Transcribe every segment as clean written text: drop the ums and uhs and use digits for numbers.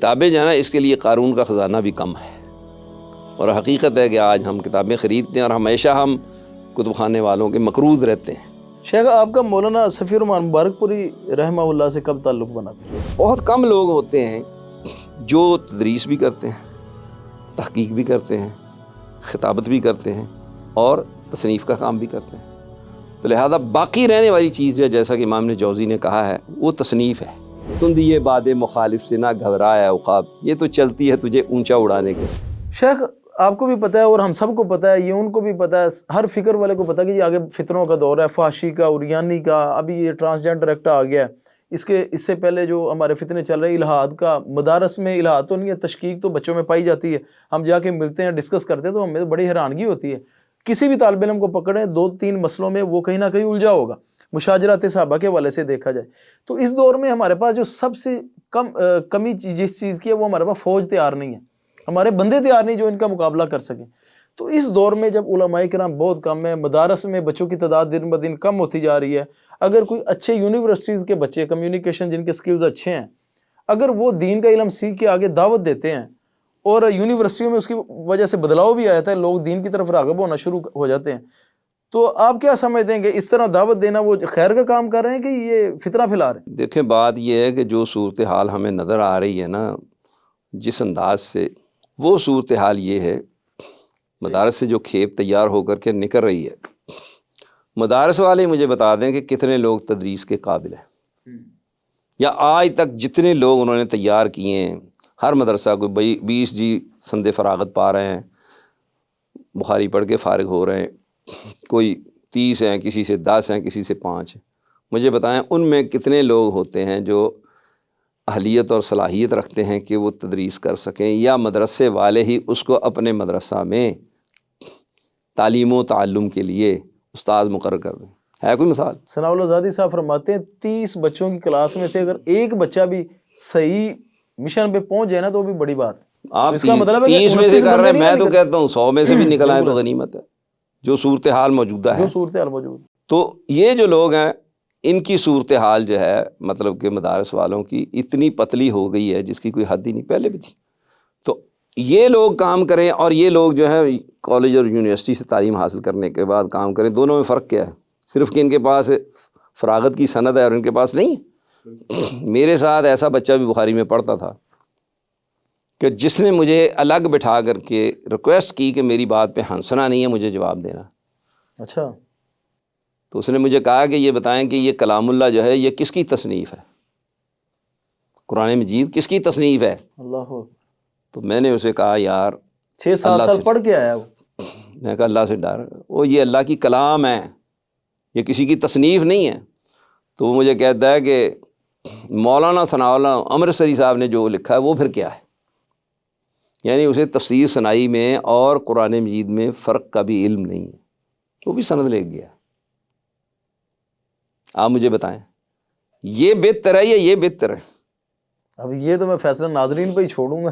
کتابیں جو ہے نا اس کے لیے قارون کا خزانہ بھی کم ہے، اور حقیقت ہے کہ آج ہم کتابیں خریدتے ہیں اور ہمیشہ ہم کتب خانے والوں کے مقروض رہتے ہیں۔ شیخ آپ کا مولانا صفی الرحمان مبارک پوری رحمہ اللہ سے کب تعلق بنا؟ بہت کم لوگ ہوتے ہیں جو تدریس بھی کرتے ہیں، تحقیق بھی کرتے ہیں، خطابت بھی کرتے ہیں اور تصنیف کا کام بھی کرتے ہیں، تو لہذا باقی رہنے والی چیز جو ہے جیسا کہ امام نے جوزی نے کہا ہے وہ تصنیف ہے۔ تندیے باد مخالف سے نہ گھبرایا عقاب، یہ تو چلتی ہے تجھے اونچا اڑانے کے۔ شیخ آپ کو بھی پتہ ہے اور ہم سب کو پتہ ہے، یہ ان کو بھی پتہ ہے، ہر فکر والے کو پتہ ہے کہ یہ آگے فتنوں کا دور ہے، فحاشی کا، عریانی کا، ابھی یہ ٹرانسجنڈر ایکٹ آ گیا ہے، اس سے پہلے جو ہمارے فتنے چل رہے ہیں الہاد کا، مدارس میں الہاد تو نہیں ہے، تشکیک تو بچوں میں پائی جاتی ہے، ہم جا کے ملتے ہیں ڈسکس کرتے ہیں تو ہمیں بڑی حیرانگی ہوتی ہے۔ کسی بھی طالب علم کو پکڑیں 2-3 مسئلوں میں وہ کہیں نہ کہیں الجھا ہوگا، مشاجرات صحابہ کے حوالے سے دیکھا جائے تو اس دور میں ہمارے پاس جو سب سے کمی جس چیز کی ہے وہ ہمارے پاس فوج تیار نہیں ہے، ہمارے بندے تیار نہیں جو ان کا مقابلہ کر سکیں۔ تو اس دور میں جب علماء کرام بہت کم ہے، مدارس میں بچوں کی تعداد دن بدن کم ہوتی جا رہی ہے، اگر کوئی اچھے یونیورسٹیز کے بچے کمیونیکیشن جن کے سکلز اچھے ہیں، اگر وہ دین کا علم سیکھ کے آگے دعوت دیتے ہیں اور یونیورسٹیوں میں اس کی وجہ سے بدلاؤ بھی آیا ہے، لوگ دین کی طرف راغب ہونا شروع ہو جاتے ہیں، تو آپ کیا سمجھتے ہیں کہ اس طرح دعوت دینا وہ خیر کا کام کر رہے ہیں کہ یہ فتنہ پھیلا رہے ہیں؟ دیکھیں بات یہ ہے کہ جو صورتحال ہمیں نظر آ رہی ہے نا جس انداز سے، وہ صورتحال یہ ہے مدارس سے جو کھیپ تیار ہو کر کے نکل رہی ہے، مدارس والے مجھے بتا دیں کہ کتنے لوگ تدریس کے قابل ہیں، یا آج تک جتنے لوگ انہوں نے تیار کیے ہیں، ہر مدرسہ کوئی 20 سند فراغت پا رہے ہیں، بخاری پڑھ کے فارغ ہو رہے ہیں، کوئی 30 ہیں، کسی سے 10 ہیں، کسی سے 5 ہیں، مجھے بتائیں ان میں کتنے لوگ ہوتے ہیں جو اہلیت اور صلاحیت رکھتے ہیں کہ وہ تدریس کر سکیں، یا مدرسے والے ہی اس کو اپنے مدرسہ میں تعلیم و تعلم کے لیے استاد مقرر کر دیں؟ ہے کوئی مثال؟ ثناء اللہ زادی صاحب فرماتے ہیں 30 بچوں کی کلاس میں سے اگر ایک بچہ بھی صحیح مشن پہ پہنچ جائے نا تو بھی بڑی بات ہے۔ آپ اس کا مطلب ہے کہ 30 میں سے 29 کر رہے بندے ہیں، نہیں میں تو کہتا ہوں 100 میں سے بھی نکل آئے تو بالکل غنیمت ہے، جو صورتحال موجودہ ہے۔ جو صورتحال موجود۔ تو یہ جو لوگ ہیں ان کی صورتحال جو ہے مطلب کہ مدارس والوں کی اتنی پتلی ہو گئی ہے جس کی کوئی حد ہی نہیں، پہلے بھی تھی۔ تو یہ لوگ کام کریں اور یہ لوگ جو ہے کالج اور یونیورسٹی سے تعلیم حاصل کرنے کے بعد کام کریں، دونوں میں فرق کیا ہے؟ صرف کہ ان کے پاس فراغت کی سند ہے اور ان کے پاس نہیں ہے۔ میرے ساتھ ایسا بچہ بھی بخاری میں پڑھتا تھا کہ جس نے مجھے الگ بٹھا کر کے ریکویسٹ کی کہ میری بات پہ ہنسنا نہیں ہے، مجھے جواب دینا۔ اچھا، تو اس نے مجھے کہا کہ یہ بتائیں کہ یہ کلام اللہ جو ہے یہ کس کی تصنیف ہے، قرآن مجید کس کی تصنیف ہے؟ اللہ، تو میں نے اسے کہا یار 6-7 سال پڑھ کے آیا وہ۔ میں کہا اللہ سے ڈر، وہ یہ اللہ کی کلام ہے، یہ کسی کی تصنیف نہیں ہے۔ تو وہ مجھے کہتا ہے کہ مولانا ثناء اللہ امرتسری صاحب نے جو لکھا ہے وہ پھر کیا ہے؟ یعنی اسے تفسیر ثنائی میں اور قرآن مجید میں فرق کا بھی علم نہیں ہے، وہ بھی سند لے گیا۔ آپ مجھے بتائیں یہ بہتر ہے یا یہ بہتر ہے؟ اب یہ تو میں فیصلہ ناظرین پہ ہی چھوڑوں گا۔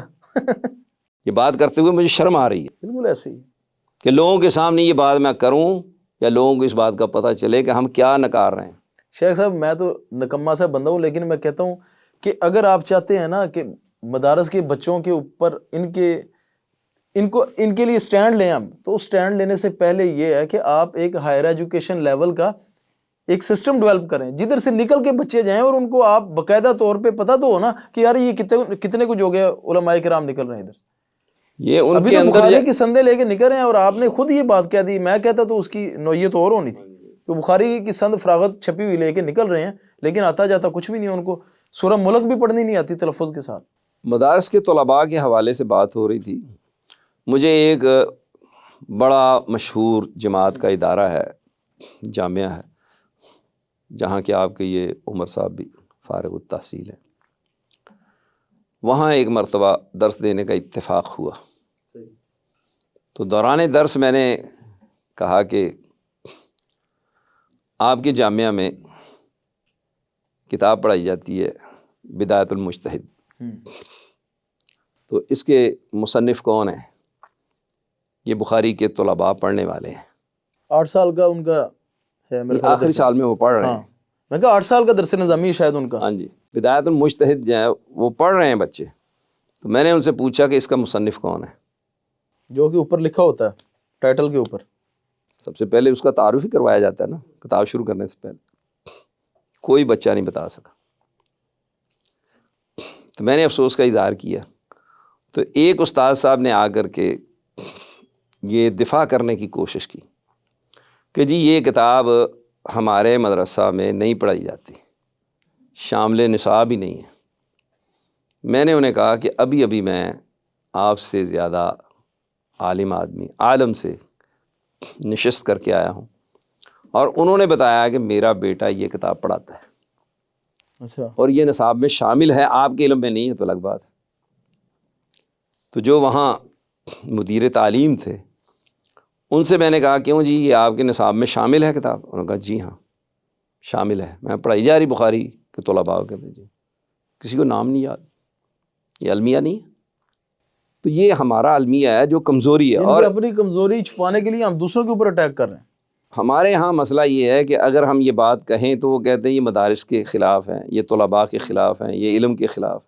یہ بات کرتے ہوئے مجھے شرم آ رہی ہے بالکل ایسے ہی کہ لوگوں کے سامنے یہ بات میں کروں یا لوگوں کو اس بات کا پتہ چلے کہ ہم کیا نکار رہے ہیں۔ شیخ صاحب میں تو نکما سا بندہ ہوں، لیکن میں کہتا ہوں کہ اگر آپ چاہتے ہیں نا کہ مدارس کے بچوں کے اوپر ان کے لیے سٹینڈ لیں ہم، تو سٹینڈ لینے سے پہلے یہ ہے کہ آپ ایک ہائر ایجوکیشن لیول کا ایک سسٹم ڈیولپ کریں جدھر سے نکل کے بچے جائیں اور ان کو آپ باقاعدہ طور پہ پتہ تو ہو نا کہ یار یہ کتنے کچھ ہو گیا، علماء کرام نکل رہے ہیں ادھر سے۔ یہ ان ابھی کے تو اندر بخاری کی سندیں لے کے نکل رہے ہیں اور آپ نے خود یہ بات کہہ دی، میں کہتا تو اس کی نوعیت اور ہونی تھی کہ بخاری کی سند فراغت چھپی ہوئی لے کے نکل رہے ہیں، لیکن آتا جاتا کچھ بھی نہیں، ان کو سورہ ملک بھی پڑھنی نہیں آتی تلفظ کے ساتھ۔ مدارس کے طلباء کے حوالے سے بات ہو رہی تھی، مجھے ایک بڑا مشہور جماعت کا ادارہ ہے، جامعہ ہے، جہاں کہ آپ کے یہ عمر صاحب بھی فارغ التحصیل ہیں، وہاں ایک مرتبہ درس دینے کا اتفاق ہوا۔ تو دوران درس میں نے کہا کہ آپ کے جامعہ میں کتاب پڑھائی جاتی ہے بدایت المجتہد، تو اس کے مصنف کون ہیں؟ یہ بخاری کے طلباء پڑھنے والے ہیں۔ 8 سال کا ان کا ہے میرے خیال، آخری سال میں وہ پڑھ رہے ہیں۔ میں کہا 8 سال کا درس نظامی شاید ان کا۔ ہاں جی، بدایت المجتہد جو ہے وہ پڑھ رہے ہیں بچے، تو میں نے ان سے پوچھا کہ اس کا مصنف کون ہے، جو کہ اوپر لکھا ہوتا ہے ٹائٹل کے اوپر. سب سے پہلے اس کا تعارف ہی کروایا جاتا ہے نا کتاب شروع کرنے سے پہلے. کوئی بچہ نہیں بتا سکا. تو میں نے افسوس کا اظہار کیا. تو ایک استاد صاحب نے آ کر کے یہ دفاع کرنے کی کوشش کی کہ جی یہ کتاب ہمارے مدرسہ میں نہیں پڑھائی جاتی، شامل نصاب ہی نہیں ہے. میں نے انہیں کہا کہ ابھی ابھی میں آپ سے زیادہ عالم آدمی عالم سے نشست کر کے آیا ہوں، اور انہوں نے بتایا کہ میرا بیٹا یہ کتاب پڑھاتا ہے اچھا. اور یہ نصاب میں شامل ہے، آپ کے علم میں نہیں ہے تو الگ بات ہے. تو جو وہاں مدیر تعلیم تھے ان سے میں نے کہا کیوں جی یہ آپ کے نصاب میں شامل ہے کتاب؟ انہوں نے کہا جی ہاں شامل ہے. میں پڑھائی جا رہی بخاری کے طلباء کہتے ہیں جی کسی کو نام نہیں یاد، یہ المیہ نہیں ہے. تو یہ ہمارا المیہ ہے جو کمزوری ہے، اور اپنی کمزوری چھپانے کے لیے ہم دوسروں کے اوپر اٹیک کر رہے ہیں. ہمارے ہاں مسئلہ یہ ہے کہ اگر ہم یہ بات کہیں تو وہ کہتے ہیں یہ مدارس کے خلاف ہیں، یہ طلباء کے خلاف ہیں، یہ علم کے خلاف.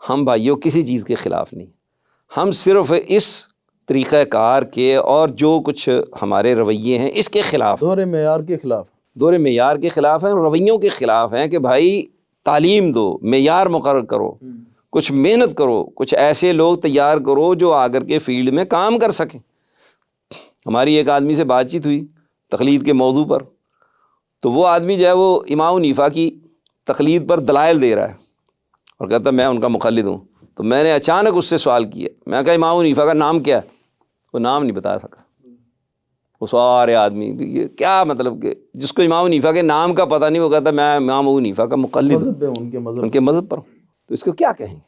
ہم بھائیوں کسی چیز کے خلاف نہیں، ہم صرف اس طریقہ کار کے اور جو کچھ ہمارے رویے ہیں اس کے خلاف، دور معیار کے خلاف، دور معیار کے خلاف ہیں، رویوں کے خلاف ہیں کہ بھائی تعلیم دو، معیار مقرر کرو، کچھ محنت کرو، کچھ ایسے لوگ تیار کرو جو آ کر کے فیلڈ میں کام کر سکیں. ہماری ایک آدمی سے بات چیت ہوئی تقلید کے موضوع پر، تو وہ آدمی جو ہے وہ امام حنیفہ کی تقلید پر دلائل دے رہا ہے اور کہتا میں ان کا مقلد ہوں. تو میں نے اچانک اس سے سوال کیا، میں کہا امام حنیفہ کا نام کیا ہے؟ وہ نام نہیں بتا سکا. وہ سارے آدمی یہ کیا مطلب کہ جس کو امام حنیفہ کے نام کا پتہ نہیں وہ کہتا میں امام حنیفہ کا مقلد ہوں، ان کے مذہب پر ہوں. تو اس کو کیا کہیں گے؟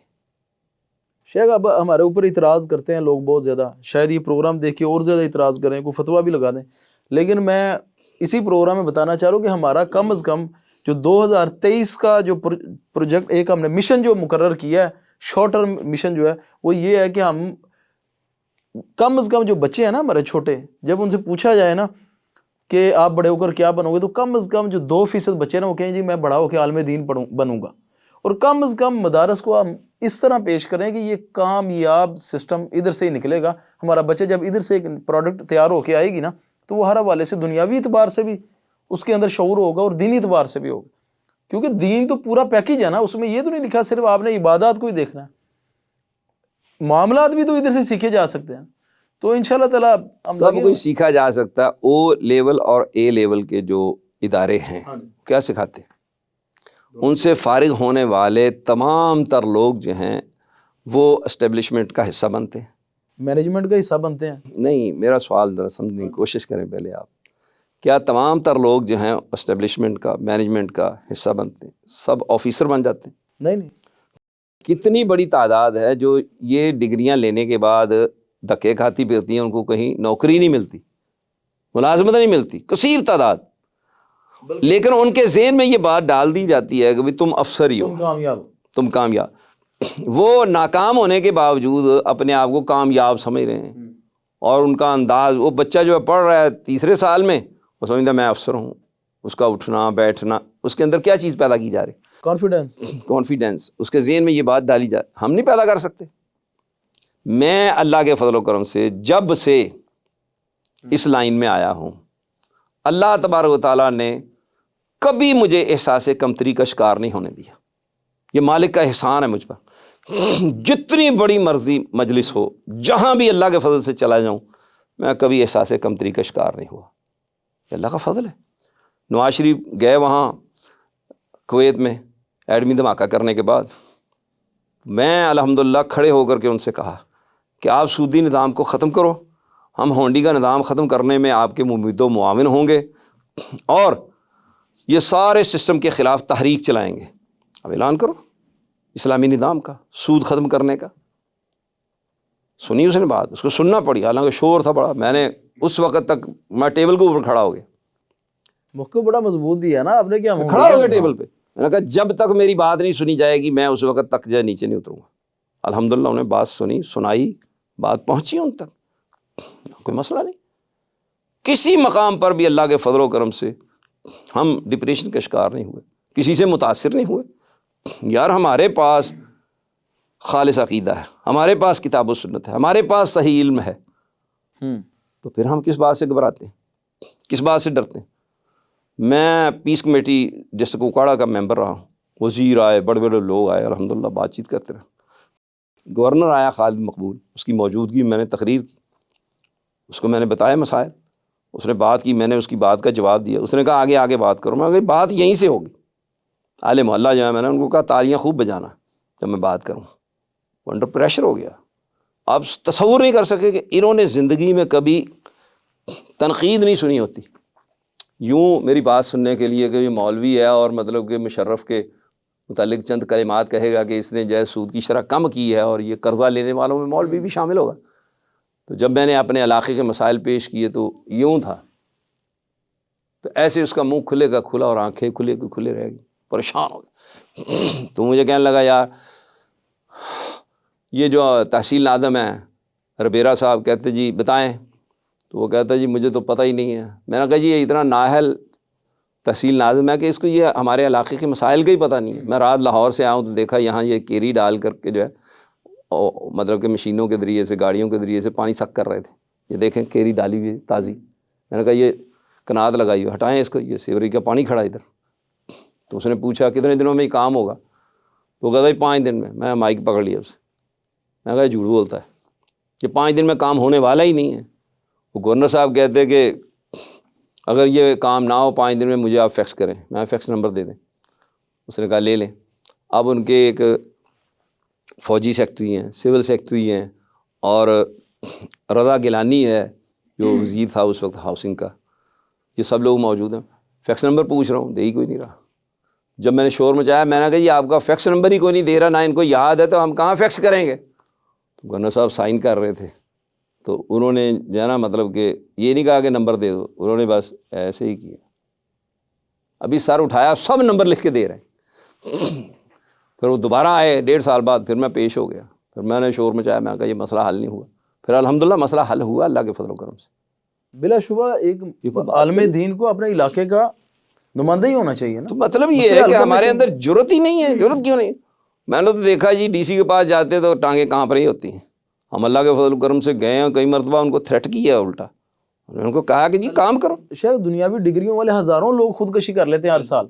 شیخ اب ہمارے اوپر اعتراض کرتے ہیں لوگ بہت زیادہ، شاید یہ پروگرام دیکھ کے اور زیادہ اعتراض کریں، کوئی فتویٰ بھی لگا دیں. لیکن میں اسی پروگرام میں بتانا چاہ رہا ہوں کہ ہمارا کم از کم جو 2023 کا جو پروجیکٹ ایک ہم نے مشن جو مقرر کیا ہے، شارٹ ٹرم مشن جو ہے وہ یہ ہے کہ ہم کم از کم جو بچے ہیں نا ہمارے چھوٹے، جب ان سے پوچھا جائے نا کہ آپ بڑے ہو کر کیا بنو گے، تو کم از کم جو 2% بچے نا وہ کہیں جی میں بڑا ہو کے عالم دین بنوں گا. اور کم از کم مدارس کو ہم اس طرح پیش کریں کہ یہ کامیاب سسٹم ادھر سے ہی نکلے گا. ہمارا بچہ جب ادھر سے ایک پروڈکٹ تیار ہو کے آئے گی نا تو وہ ہر حوالے سے دنیاوی اعتبار سے بھی اس کے اندر شعور ہوگا اور دینی اعتبار سے بھی ہوگا. کیونکہ دین تو پورا پیکیج ہے نا، اس میں یہ تو نہیں لکھا صرف آپ نے عبادات کو ہی دیکھنا ہے، معاملات بھی تو ادھر سے سیکھے جا سکتے ہیں. تو انشاءاللہ تعالیٰ سب کچھ سیکھا جا سکتا ہے. او لیول اور اے لیول کے جو ادارے ہیں کیا سکھاتے ہیں؟ ان سے فارغ ہونے والے تمام تر لوگ جو ہیں وہ اسٹیبلشمنٹ کا حصہ بنتے ہیں، مینجمنٹ کا حصہ بنتے ہیں. نہیں، میرا سوال ذرا سمجھنے کی کوشش کریں پہلے آپ. کیا تمام تر لوگ جو ہیں اسٹیبلشمنٹ کا مینجمنٹ کا حصہ بنتے ہیں؟ سب آفیسر بن جاتے ہیں؟ نہیں. کتنی بڑی تعداد ہے جو یہ ڈگریاں لینے کے بعد دھکے کھاتی پھرتی ہیں، ان کو کہیں نوکری نہیں ملتی، ملازمت نہیں ملتی، کثیر تعداد. لیکن ان کے ذہن میں یہ بات ڈال دی جاتی ہے کہ بھی تم افسر ہی ہو، تم کامیاب. وہ ناکام ہونے کے باوجود اپنے آپ کو کامیاب سمجھ رہے ہیں، اور ان کا انداز، وہ بچہ جو پڑھ رہا ہے 3 سال میں وہ سمجھتا میں افسر ہوں. اس کا اٹھنا بیٹھنا، اس کے اندر کیا چیز پیدا کی جا رہی؟ کانفیڈنس. اس کے ذہن میں یہ بات ڈالی جائے. ہم نہیں پیدا کر سکتے. میں اللہ کے فضل و کرم سے جب سے اس لائن میں آیا ہوں، اللہ تبارک و تعالیٰ نے کبھی مجھے احساس کمتری کا شکار نہیں ہونے دیا. یہ مالک کا احسان ہے مجھ پر. جتنی بڑی مرضی مجلس ہو، جہاں بھی اللہ کے فضل سے چلا جاؤں، میں کبھی احساس کمتری کا شکار نہیں ہوا. یہ اللہ کا فضل ہے. نواز شریف گئے وہاں کویت میں ایڈمی دھماکہ کرنے کے بعد، میں الحمدللہ کھڑے ہو کر کے ان سے کہا کہ آپ سودی نظام کو ختم کرو، ہم ہونڈی کا نظام ختم کرنے میں آپ کے ممید و معاون ہوں گے، اور یہ سارے سسٹم کے خلاف تحریک چلائیں گے. اب اعلان کرو اسلامی نظام کا، سود ختم کرنے کا. سنی اس نے بات، اس کو سننا پڑی، حالانکہ شور تھا بڑا. میں نے اس وقت تک میں ٹیبل کے اوپر کھڑا ہو گیا. موقع بڑا مضبوط دیا نا آپ نے، کیا کھڑا ہو گیا ٹیبل پہ. میں نے کہا جب تک میری بات نہیں سنی جائے گی میں اس وقت تک جو نیچے نہیں اتروں گا. الحمدللہ انہیں بات سنی، سنائی، بات پہنچی ان تک، کوئی مسئلہ نہیں. کسی مقام پر بھی اللہ کے فضل و کرم سے ہم ڈپریشن کا شکار نہیں ہوئے، کسی سے متاثر نہیں ہوئے. یار ہمارے پاس خالص عقیدہ ہے، ہمارے پاس کتاب و سنت ہے، ہمارے پاس صحیح علم ہے، تو پھر ہم کس بات سے گھبراتے ہیں، کس بات سے ڈرتے ہیں؟ میں پیس کمیٹی ڈسٹرکٹ کوکواڑہ کا ممبر رہا ہوں، وزیر آئے، بڑے بڑے لوگ آئے، الحمدللہ بات چیت کرتے رہے۔ گورنر آیا خالد مقبول، اس کی موجودگی میں نے تقریر کی، اس کو میں نے بتایا مسائل، اس نے بات کی، میں نے اس کی بات کا جواب دیا، اس نے کہا آگے آگے بات کرو، میں کہا بات یہیں سے ہوگی۔ اہل محلہ جو ہے میں نے ان کو کہا تالیاں خوب بجانا جب میں بات کروں، وہ انڈر پریشر ہو گیا۔ آپ تصور نہیں کر سکے کہ انہوں نے زندگی میں کبھی تنقید نہیں سنی ہوتی، یوں میری بات سننے کے لیے کہ یہ مولوی ہے اور مطلب کہ مشرف کے متعلق چند کلمات کہے گا کہ اس نے جو ہے سود کی شرح کم کی ہے اور یہ قرضہ لینے والوں میں مولوی بھی شامل ہوگا۔ تو جب میں نے اپنے علاقے کے مسائل پیش کیے تو یوں تھا، تو ایسے اس کا منہ کھلے کا کھلا اور آنکھیں کھلے کے کھلے رہ گئی، پریشان ہو گیا۔ تو مجھے کہنے لگا یار یہ جو تحصیل ناظم ہے ربیرہ صاحب، کہتے جی بتائیں، تو وہ کہتا جی مجھے تو پتہ ہی نہیں ہے۔ میں نے کہا جی یہ اتنا نااہل تحصیل ناظم ہے کہ اس کو یہ ہمارے علاقے کے مسائل کا ہی پتہ نہیں ہے۔ میں رات لاہور سے آؤں تو دیکھا یہاں یہ کیری ڈال کر کے جو ہے مطلب کہ مشینوں کے ذریعے سے، گاڑیوں کے ذریعے سے پانی سک کر رہے تھے، یہ دیکھیں کیری ڈالی ہوئی تازی۔ میں نے کہا یہ کنات لگائی ہوئی، ہٹائیں اس کو، یہ سیوری کا پانی کھڑا ادھر۔ تو اس نے پوچھا کتنے دنوں میں یہ کام ہوگا؟ تو کہتا جی 5 دن میں۔ میں مائک پکڑ لیا اس سے، میں نے کہا جھوٹ بولتا ہے، یہ 5 دن میں کام ہونے والا ہی نہیں ہے۔ وہ گورنر صاحب کہتے کہ اگر یہ کام نہ ہو 5 دن میں مجھے آپ فیکس کریں، میں فیکس نمبر دے دیں۔ اس نے کہا لے لیں۔ اب ان کے ایک فوجی سیکٹری ہیں، سول سیکٹری ہیں، اور رضا گیلانی ہے جو وزیر تھا اس وقت ہاؤسنگ کا، یہ سب لوگ موجود ہیں۔ فیکس نمبر پوچھ رہا ہوں، دے ہی کوئی نہیں رہا۔ جب میں نے شور مچایا، میں نے کہا یہ آپ کا فیکس نمبر ہی کوئی نہیں دے رہا، نہ ان کو یاد ہے، تو ہم کہاں فیکس کریں گے؟ تو گورنر صاحب سائن کر رہے تھے، تو انہوں نے جو ہے نا مطلب کہ یہ نہیں کہا کہ نمبر دے دو، انہوں نے بس ایسے ہی کیا۔ ابھی سر اٹھایا، سب نمبر لکھ کے دے رہے ہیں۔ پھر وہ دوبارہ آئے 1.5 سال بعد، پھر میں پیش ہو گیا، پھر میں نے شور مچایا، میں نے کہا یہ مسئلہ حل نہیں ہوا۔ پھر الحمدللہ مسئلہ حل ہوا اللہ کے فضل و کرم سے۔ بلا شبہ ایک عالم دین کو اپنے علاقے کا نمائندہ ہی ہونا چاہیے نا۔ تو مطلب یہ ہے کہ ہمارے اندر جرت ہی نہیں ہے۔ جرت کیوں نہیں؟ میں نے تو دیکھا جی ڈی سی کے پاس جاتے تو ٹانگیں کہاں پر ہی ہوتی ہیں۔ ہم اللہ کے فضل و کرم سے گئے ہیں، کئی مرتبہ ان کو تھریٹ کیا الٹا، ان کو کہا کہ جی کام کرو۔ شاید دنیاوی ڈگریوں والے ہزاروں لوگ خودکشی کر لیتے ہیں ہر سال،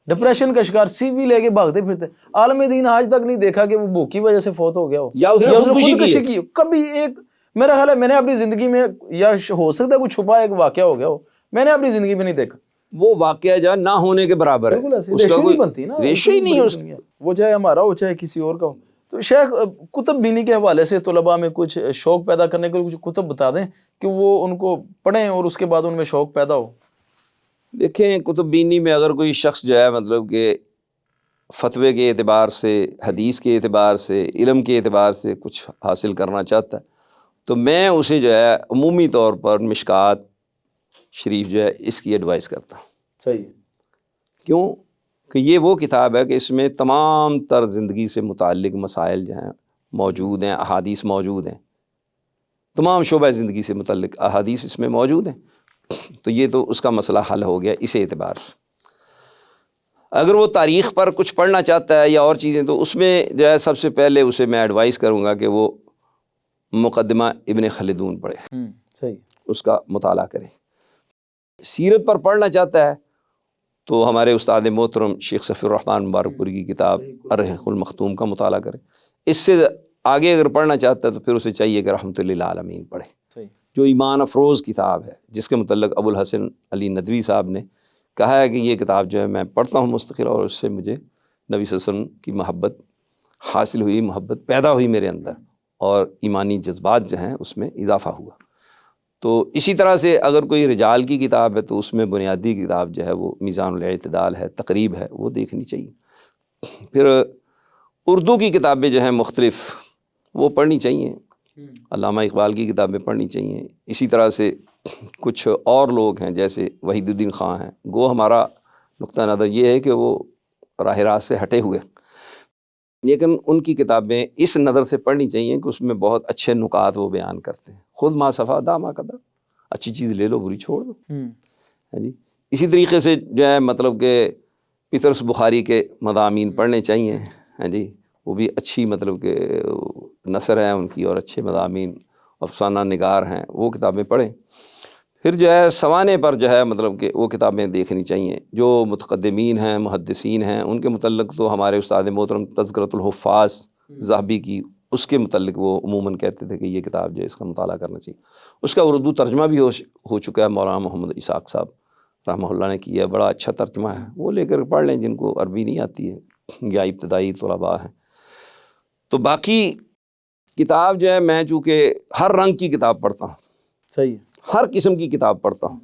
ڈپریشن کا شکار، سی وی لے کے بھاگتے پھرتے۔ عالم دین آج تک نہیں دیکھا کہ وہ بھوک کی وجہ سے فوت ہو گیا ہو یا اس نے خودکشی کی ہو۔ کبھی ایک، میرا خیال ہے میں نے اپنی زندگی میں، یا ہو سکتا ہے کوئی چھپا ایک واقعہ ہو گیا ہو، میں نے اپنی زندگی میں نہیں دیکھا۔ وہ واقعہ جو نہ ہونے کے برابر ہے، اس کا کوئی ریشو ہی نہیں ہے اس کا۔ وہ چاہے ہمارا ہو چاہے کسی اور کا ہو۔ تو شیخ کتب بینی کے حوالے سے طلباء میں کچھ شوق پیدا کرنے کے لیے کچھ کتب بتا دیں کہ وہ ان کو پڑھیں اور اس کے بعد ان میں شوق پیدا ہو۔ دیکھیں کتب بینی میں اگر کوئی شخص جو ہے مطلب کہ فتوے کے اعتبار سے، حدیث کے اعتبار سے، علم کے اعتبار سے کچھ حاصل کرنا چاہتا ہے تو میں اسے جو ہے عمومی طور پر مشکات شریف جو ہے اس کی ایڈوائز کرتا ہوں۔ صحیح۔ کیوں کہ یہ وہ کتاب ہے کہ اس میں تمام تر زندگی سے متعلق مسائل جو ہیں موجود ہیں، احادیث موجود ہیں، تمام شعبہ زندگی سے متعلق احادیث اس میں موجود ہیں۔ تو یہ تو اس کا مسئلہ حل ہو گیا اس اعتبار سے۔ اگر وہ تاریخ پر کچھ پڑھنا چاہتا ہے یا اور چیزیں، تو اس میں جو ہے سب سے پہلے اسے میں ایڈوائز کروں گا کہ وہ مقدمہ ابن خلدون پڑھے، صحیح، اس کا مطالعہ کرے۔ سیرت پر پڑھنا چاہتا ہے تو ہمارے استاد محترم شیخ صفی الرحمن مبارک پوری کی کتاب الرحیق المختوم کا مطالعہ کرے۔ اس سے آگے اگر پڑھنا چاہتا ہے تو پھر اسے چاہیے کہ رحمۃ للعالمین پڑھے، جو ایمان افروز کتاب ہے، جس کے متعلق ابو الحسن علی ندوی صاحب نے کہا ہے کہ یہ کتاب جو ہے میں پڑھتا ہوں مستقل، اور اس سے مجھے نبی صلی اللہ علیہ وسلم کی محبت حاصل ہوئی، محبت پیدا ہوئی میرے اندر، اور ایمانی جذبات جو ہیں اس میں اضافہ ہوا۔ تو اسی طرح سے اگر کوئی رجال کی کتاب ہے تو اس میں بنیادی کتاب جو ہے وہ میزان الاعتدال ہے، تقریب ہے، وہ دیکھنی چاہیے۔ پھر اردو کی کتابیں جو ہیں مختلف وہ پڑھنی چاہیے، علامہ اقبال کی کتابیں پڑھنی چاہیے۔ اسی طرح سے کچھ اور لوگ ہیں جیسے وحید الدین خان ہیں، گو ہمارا نقطہ نظر یہ ہے کہ وہ راہ راست سے ہٹے ہوئے، لیکن ان کی کتابیں اس نظر سے پڑھنی چاہیے کہ اس میں بہت اچھے نکات وہ بیان کرتے ہیں۔ خود ما صفا دا ما قدر، اچھی چیز لے لو بری چھوڑ دو۔ ہاں جی، اسی طریقے سے جو ہے مطلب کہ پیترس بخاری کے مضامین پڑھنے چاہیے، ہاں جی، وہ بھی اچھی مطلب کہ نثر ہیں ان کی اور اچھے مضامین افسانہ نگار ہیں، وہ کتابیں پڑھیں۔ پھر جو ہے سوانے پر جو ہے مطلب کہ وہ کتابیں دیکھنی چاہیے جو متقدمین ہیں، محدثین ہیں، ان کے متعلق تو ہمارے استاد محترم تذکرۃ الحفاظ ذہبی کی، اس کے متعلق وہ عموماً کہتے تھے کہ یہ کتاب جو ہے اس کا مطالعہ کرنا چاہیے۔ اس کا اردو ترجمہ بھی ہو چکا ہے، مولانا محمد اسحاق صاحب رحمہ اللہ نے کیا ہے، بڑا اچھا ترجمہ ہے، وہ لے کر پڑھ لیں جن کو عربی نہیں آتی ہے یا ابتدائی طلباء ہیں۔ تو باقی کتاب جو ہے میں چونکہ ہر رنگ کی کتاب پڑھتا ہوں، صحیح ہے، ہر قسم کی کتاب پڑھتا ہوں،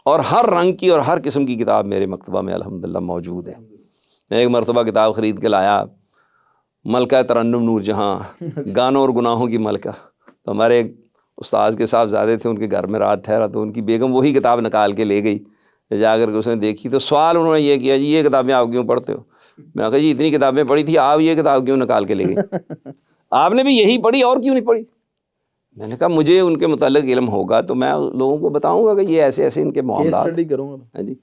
اور ہر رنگ کی اور ہر قسم کی کتاب میرے مکتبہ میں الحمدللہ موجود ہے۔ میں ایک مرتبہ کتاب خرید کے لایا، ملکہ ترنم نور جہاں، گانوں اور گناہوں کی ملکہ۔ تو ہمارے ایک استاد کے صاحبزادے تھے، ان کے گھر میں رات ٹھہرا تو ان کی بیگم وہی کتاب نکال کے لے گئی، جا کر کے اس نے دیکھی تو سوال انہوں نے یہ کیا، جی یہ کتابیں آپ کیوں پڑھتے ہو؟ میں نے کہا جی اتنی کتابیں پڑھی تھی، آپ یہ کتاب کیوں نکال کے لے گئی؟ آپ نے بھی یہی پڑھی اور کیوں نہیں پڑھی؟ میں نے کہا مجھے ان کے متعلق علم ہوگا تو میں لوگوں کو بتاؤں گا کہ یہ ایسے ایسے ان کے معاملات اسٹڈی کروں گا۔ ہیں جی،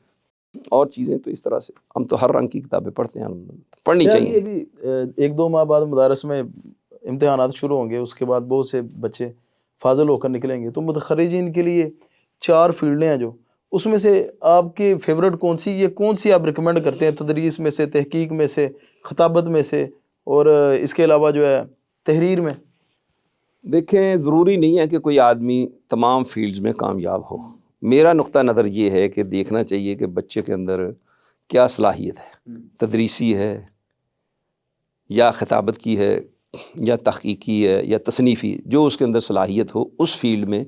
اور چیزیں تو اس طرح سے ہم تو ہر رنگ کی کتابیں پڑھتے ہیں، پڑھنی خیر، چاہیے۔ یہ بھی 1-2 ماہ بعد مدارس میں امتحانات شروع ہوں گے، اس کے بعد بہت سے بچے فاضل ہو کر نکلیں گے، تو متخرجین کے لیے 4 فیلڈیں ہیں جو، اس میں سے آپ کی فیوریٹ کون سی، یہ کون سی آپ ریکمینڈ کرتے ہیں؟ تدریس میں سے، تحقیق میں سے، خطابت میں سے، اور اس کے علاوہ جو ہے تحریر میں؟ دیکھیں ضروری نہیں ہے کہ کوئی آدمی تمام فیلڈز میں کامیاب ہو۔ میرا نقطہ نظر یہ ہے کہ دیکھنا چاہیے کہ بچے کے اندر کیا صلاحیت ہے، تدریسی ہے یا خطابت کی ہے یا تحقیقی ہے یا تصنیفی، جو اس کے اندر صلاحیت ہو اس فیلڈ میں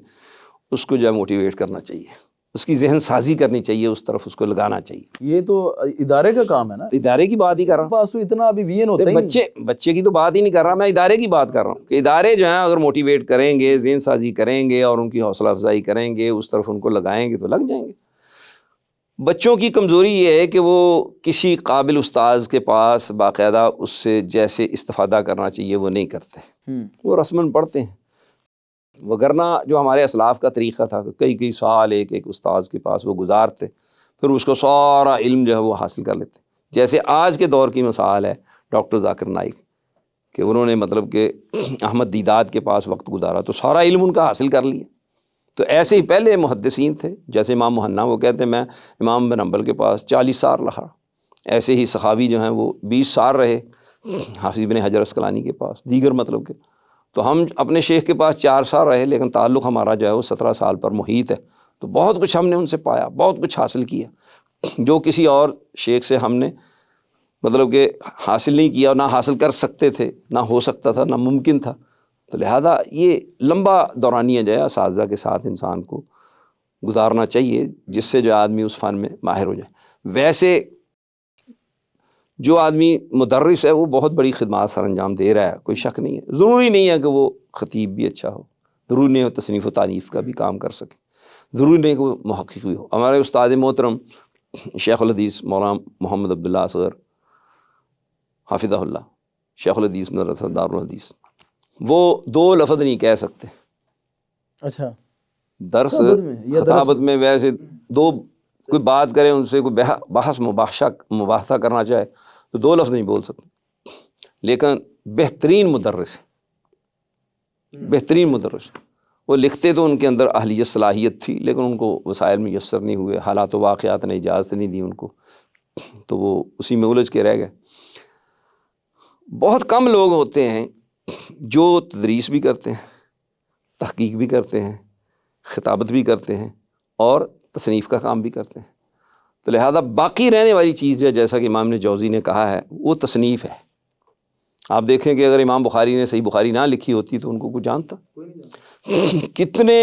اس کو جو ہے موٹیویٹ کرنا چاہیے، اس کی ذہن سازی کرنی چاہیے، اس طرف اس کو لگانا چاہیے۔ یہ تو ادارے کا کام ہے نا، ادارے کی بات ہی کر رہا ہوں، پاس تو اتنا ابھی وین ہوتا ہی نہیں۔ بچے کی تو بات ہی نہیں کر رہا، میں ادارے کی بات کر رہا ہوں کہ ادارے جو ہیں اگر موٹیویٹ کریں گے، ذہن سازی کریں گے اور ان کی حوصلہ افزائی کریں گے، اس طرف ان کو لگائیں گے تو لگ جائیں گے۔ بچوں کی کمزوری یہ ہے کہ وہ کسی قابل استاذ کے پاس باقاعدہ اس سے جیسے استفادہ کرنا چاہیے وہ نہیں کرتے، وہ رسماً پڑھتے ہیں، وگرنہ جو ہمارے اسلاف کا طریقہ تھا کہ کئی سال ایک استاذ کے پاس وہ گزارتے، پھر اس کو سارا علم جو ہے وہ حاصل کر لیتے۔ جیسے آج کے دور کی مثال ہے ڈاکٹر ذاکر نائک، کہ انہوں نے مطلب کہ احمد دیداد کے پاس وقت گزارا تو سارا علم ان کا حاصل کر لیا۔ تو ایسے ہی پہلے محدثین تھے، جیسے امام محنا، وہ کہتے ہیں میں امام بن حنبل کے پاس 40 سال رہا، ایسے ہی سخاوی جو ہیں وہ 20 سال رہے حافظ بن حجر اسقلانی کے پاس، دیگر مطلب کہ تو ہم اپنے شیخ کے پاس 4 سال رہے، لیکن تعلق ہمارا جو ہے وہ 17 سال پر محیط ہے، تو بہت کچھ ہم نے ان سے پایا، بہت کچھ حاصل کیا جو کسی اور شیخ سے ہم نے مطلب کہ حاصل نہیں کیا، نہ حاصل کر سکتے تھے، نہ ہو سکتا تھا، نہ ممکن تھا۔ تو لہٰذا یہ لمبا دورانیہ جو ہے اساتذہ کے ساتھ انسان کو گزارنا چاہیے، جس سے جو آدمی اس فن میں ماہر ہو جائے۔ ویسے جو آدمی مدرس ہے وہ بہت بڑی خدمات سر انجام دے رہا ہے، کوئی شک نہیں ہے، ضروری نہیں ہے کہ وہ خطیب بھی اچھا ہو، ضروری نہیں ہے تصنیف و تعریف کا بھی کام کر سکے، ضروری نہیں ہے کہ وہ محقق بھی ہو۔ ہمارے استاد محترم شیخ الحدیث مولانا محمد عبداللہ اصغر حافظہ اللہ، شیخ الحدیث مدرسہ دارالحدیث، وہ 2 لفظ نہیں کہہ سکتے۔ اچھا، درس خطابت میں ویسے 2 کوئی بات کرے ان سے، کوئی بحث مباحثہ کرنا چاہے تو 2 لفظ نہیں بول سکتے، لیکن بہترین مدرس، بہترین مدرس۔ وہ لکھتے تو ان کے اندر اہلیت صلاحیت تھی، لیکن ان کو وسائل میسر نہیں ہوئے، حالات و واقعات نے اجازت نہیں دی ان کو، تو وہ اسی میں الجھ کے رہ گئے۔ بہت کم لوگ ہوتے ہیں جو تدریس بھی کرتے ہیں، تحقیق بھی کرتے ہیں، خطابت بھی کرتے ہیں اور تصنیف کا کام بھی کرتے ہیں۔ تو لہذا باقی رہنے والی چیز جو ہے، جیسا کہ امام نے جوزی نے کہا ہے، وہ تصنیف ہے۔ آپ دیکھیں کہ اگر امام بخاری نے صحیح بخاری نہ لکھی ہوتی تو ان کو کوئی جانتا؟ کتنے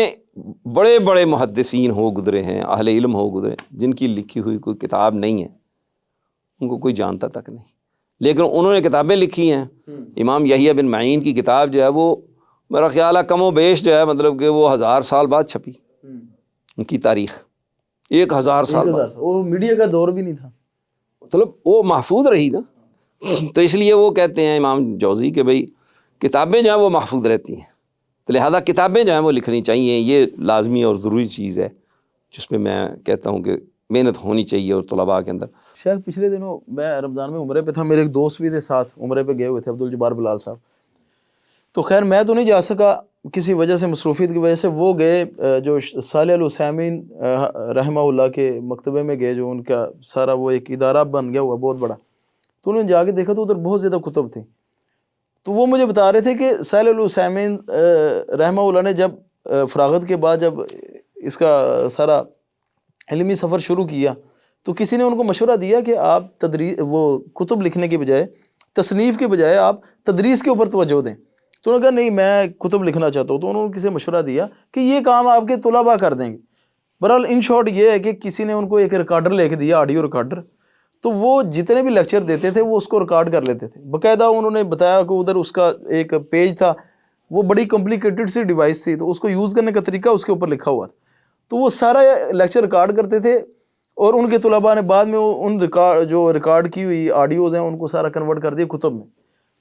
بڑے بڑے محدثین ہو گزرے ہیں، اہل علم ہو گزرے، جن کی لکھی ہوئی کوئی کتاب نہیں ہے، ان کو کوئی جانتا تک نہیں، لیکن انہوں نے کتابیں لکھی ہیں۔ امام یحییٰ بن معین کی کتاب جو ہے وہ میرا خیال ہے کم و بیش جو ہے مطلب کہ وہ 1000 سال بعد چھپی، ان کی تاریخ 1000 سال بعد، وہ میڈیا کا دور بھی نہیں تھا، مطلب وہ محفوظ رہی نا۔ تو اس لیے وہ کہتے ہیں امام جوزی کہ بھئی کتابیں جو ہیں وہ محفوظ رہتی ہیں، تو لہذا کتابیں جو ہیں وہ لکھنی چاہیے، یہ لازمی اور ضروری چیز ہے، جس پہ میں کہتا ہوں کہ محنت ہونی چاہیے اور طلباء کے اندر. شیخ پچھلے دنوں میں رمضان میں عمرے پہ تھا, میرے ایک دوست بھی تھے ساتھ, عمرے پہ گئے ہوئے تھے, عبدالجبار بلال صاحب. تو خیر میں تو نہیں جا سکا کسی وجہ سے, مصروفیت کی وجہ سے. وہ گئے جو صالح العثیمین رحمہ اللہ کے مکتبے میں گئے, جو ان کا سارا وہ ایک ادارہ بن گیا ہوا بہت بڑا. تو انہوں نے جا کے دیکھا تو ادھر بہت زیادہ کتب تھیں. تو وہ مجھے بتا رہے تھے کہ صالح العثیمین رحمہ اللہ نے جب فراغت کے بعد جب اس کا سارا علمی سفر شروع کیا تو کسی نے ان کو مشورہ دیا کہ آپ وہ کتب لکھنے کے بجائے, تصنیف کے بجائے آپ تدریس کے اوپر توجہ دیں. تو انہوں نے کہا نہیں میں کتب لکھنا چاہتا ہوں. تو انہوں نے کسی مشورہ دیا کہ یہ کام آپ کے طلباء کر دیں گے. بہرحال ان شارٹ یہ ہے کہ کسی نے ان کو ایک ریکارڈر لے کے دیا, آڈیو ریکارڈر. تو وہ جتنے بھی لیکچر دیتے تھے وہ اس کو ریکارڈ کر لیتے تھے. باقاعدہ انہوں نے بتایا کہ ادھر اس کا ایک پیج تھا, وہ بڑی کمپلیکیٹڈ سی ڈیوائس تھی, تو اس کو یوز کرنے کا طریقہ اس کے اوپر لکھا ہوا تھا. تو وہ سارا لیکچر ریکارڈ کرتے تھے, اور ان کے طلباء نے بعد میں ان جو ریکارڈ کی ہوئی آڈیوز ہیں ان کو سارا کنورٹ کر دیا کتب میں.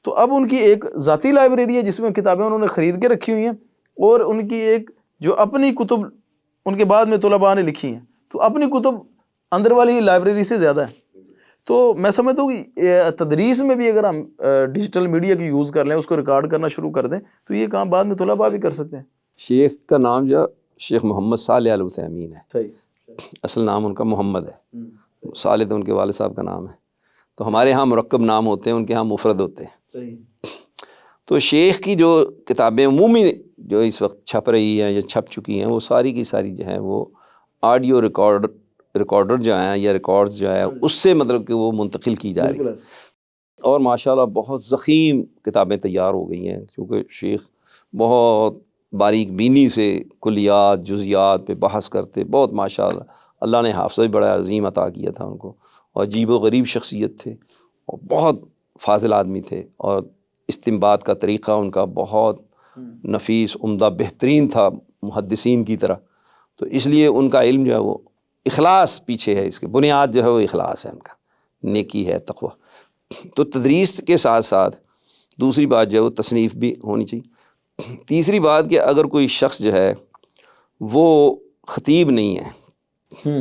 تو اب ان کی ایک ذاتی لائبریری ہے جس میں کتابیں انہوں نے خرید کے رکھی ہوئی ہیں, اور ان کی ایک جو اپنی کتب ان کے بعد میں طلباء نے لکھی ہیں, تو اپنی کتب اندر والی لائبریری سے زیادہ ہے. تو میں سمجھتا ہوں کہ تدریس میں بھی اگر ہم ڈیجیٹل میڈیا کی یوز کر لیں, اس کو ریکارڈ کرنا شروع کر دیں, تو یہ کام بعد میں طلباء بھی کر سکتے ہیں. شیخ کا نام جو شیخ محمد صالح العثیمین ہے, صحیح, اصل نام ان کا محمد ہے, صالح تو ان کے والد صاحب کا نام ہے. تو ہمارے ہاں مرکب نام ہوتے ہیں, ان کے ہاں مفرد ہوتے ہیں. صحیح. تو شیخ کی جو کتابیں عمومی جو اس وقت چھپ رہی ہیں یا چھپ چکی ہیں, وہ ساری کی ساری جو ہیں وہ آڈیو ریکارڈر جو ہیں یا ریکارڈز جو ہے اس سے مطلب کہ وہ منتقل کی جا رہی ہیں. اور ماشاءاللہ بہت ضخیم کتابیں تیار ہو گئی ہیں, کیونکہ شیخ بہت باریک بینی سے کلیات جزیات پہ بحث کرتے, بہت ماشاءاللہ اللہ نے حافظہ بھی بڑا عظیم عطا کیا تھا ان کو, اور عجیب و غریب شخصیت تھے, اور بہت فاضل آدمی تھے, اور استنباط کا طریقہ ان کا بہت نفیس عمدہ بہترین تھا محدثین کی طرح. تو اس لیے ان کا علم جو ہے وہ اخلاص پیچھے ہے, اس کے بنیاد جو ہے وہ اخلاص ہے, ان کا نیکی ہے, تقوی. تو تدریس کے ساتھ ساتھ دوسری بات جو ہے وہ تصنیف بھی ہونی چاہیے. تیسری بات کہ اگر کوئی شخص جو ہے وہ خطیب نہیں ہے,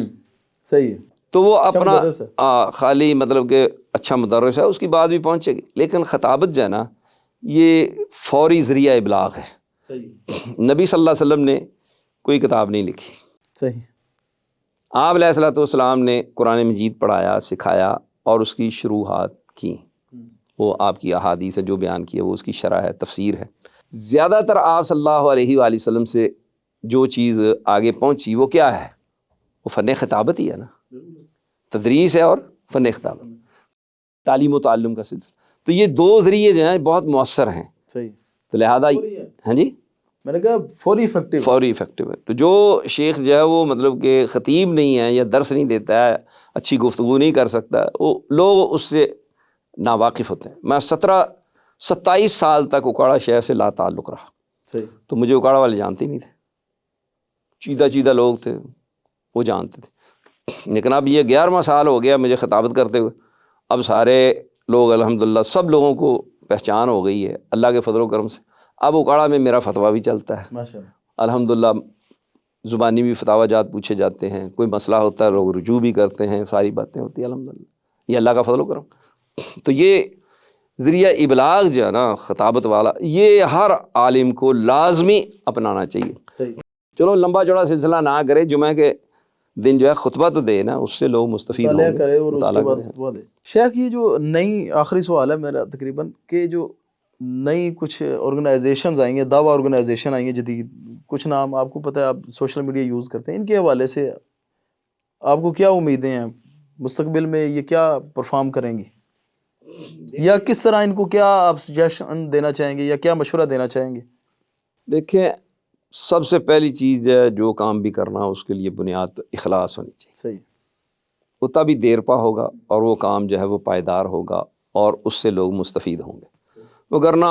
صحیح ہے, تو وہ اپنا خالی مطلب کہ اچھا مدرس ہے, اس کی بات بھی پہنچے گی, لیکن خطابت جو ہے نا یہ فوری ذریعہ ابلاغ ہے. نبی صلی اللہ علیہ وسلم نے کوئی کتاب نہیں لکھی, صحیح, آپ علیہ الصلوۃ والسلام نے قرآن مجید پڑھایا, سکھایا اور اس کی شروحات کی, وہ آپ کی احادیث ہے جو بیان کی ہے وہ اس کی شرح ہے, تفسیر ہے. زیادہ تر آپ صلی اللہ علیہ وآلہ وسلم سے جو چیز آگے پہنچی وہ کیا ہے, وہ فن خطابت ہی ہے نا, تدریس ہے اور فن خطابت, تعلیم و تعلم کا سلسلہ. تو یہ دو ذریعے جو ہیں بہت مؤثر ہیں. صحیح. تو لہذا ہاں جی میں نے کہا فوری افیکٹو ہے. تو جو شیخ جو ہے وہ مطلب کہ خطیب نہیں ہے یا درس نہیں دیتا ہے, اچھی گفتگو نہیں کر سکتا, وہ لوگ اس سے ناواقف ہوتے ہیں. میں 27 سال تک اکاڑا شہر سے لا تعلق رہا. صحیح. تو مجھے اکاڑا والے جانتے ہی نہیں تھے, چیدہ لوگ تھے وہ جانتے تھے. لیکن اب یہ 11واں سال ہو گیا مجھے خطابت کرتے ہوئے, اب سارے لوگ الحمدللہ سب لوگوں کو پہچان ہو گئی ہے اللہ کے فضل و کرم سے. اب اکاڑا میں میرا فتویٰ بھی چلتا ہے ماشاءاللہ, الحمدللہ, زبانی بھی فتاویٰ جات پوچھے جاتے ہیں, کوئی مسئلہ ہوتا ہے لوگ رجوع بھی کرتے ہیں, ساری باتیں ہوتی ہیں الحمدللہ, یہ اللہ کا فضل و کرم. تو یہ ذریعہ ابلاغ جو ہے نا خطابت والا, یہ ہر عالم کو لازمی اپنانا چاہیے. صحیح. چلو لمبا چوڑا سلسلہ نہ کرے, جمعہ کے دن جو ہے خطبہ تو دے نا, اس سے لوگ مستفید ہوں گے, کرے اور اس کے بعد خطبہ دے. شیخ یہ جو نئی آخری سوال ہے میرا تقریباً, کہ جو نئی کچھ آرگنائزیشنز آئیں گے, دعویٰ آرگنائزیشن آئیں گے جدید, کچھ نام آپ کو پتہ ہے, آپ سوشل میڈیا یوز کرتے ہیں, ان کے حوالے سے آپ کو کیا امیدیں ہیں مستقبل میں, یہ کیا پرفارم کریں گی, یا کس طرح ان کو کیا آپ سجیشن دینا چاہیں گے یا کیا مشورہ دینا چاہیں گے؟ دیکھیں, سب سے پہلی چیز ہے جو کام بھی کرنا اس کے لیے بنیاد تو اخلاص ہونی چاہیے. صحیح. اتنا بھی دیر پا ہوگا اور وہ کام جو ہے وہ پائیدار ہوگا اور اس سے لوگ مستفید ہوں گے. وگرنہ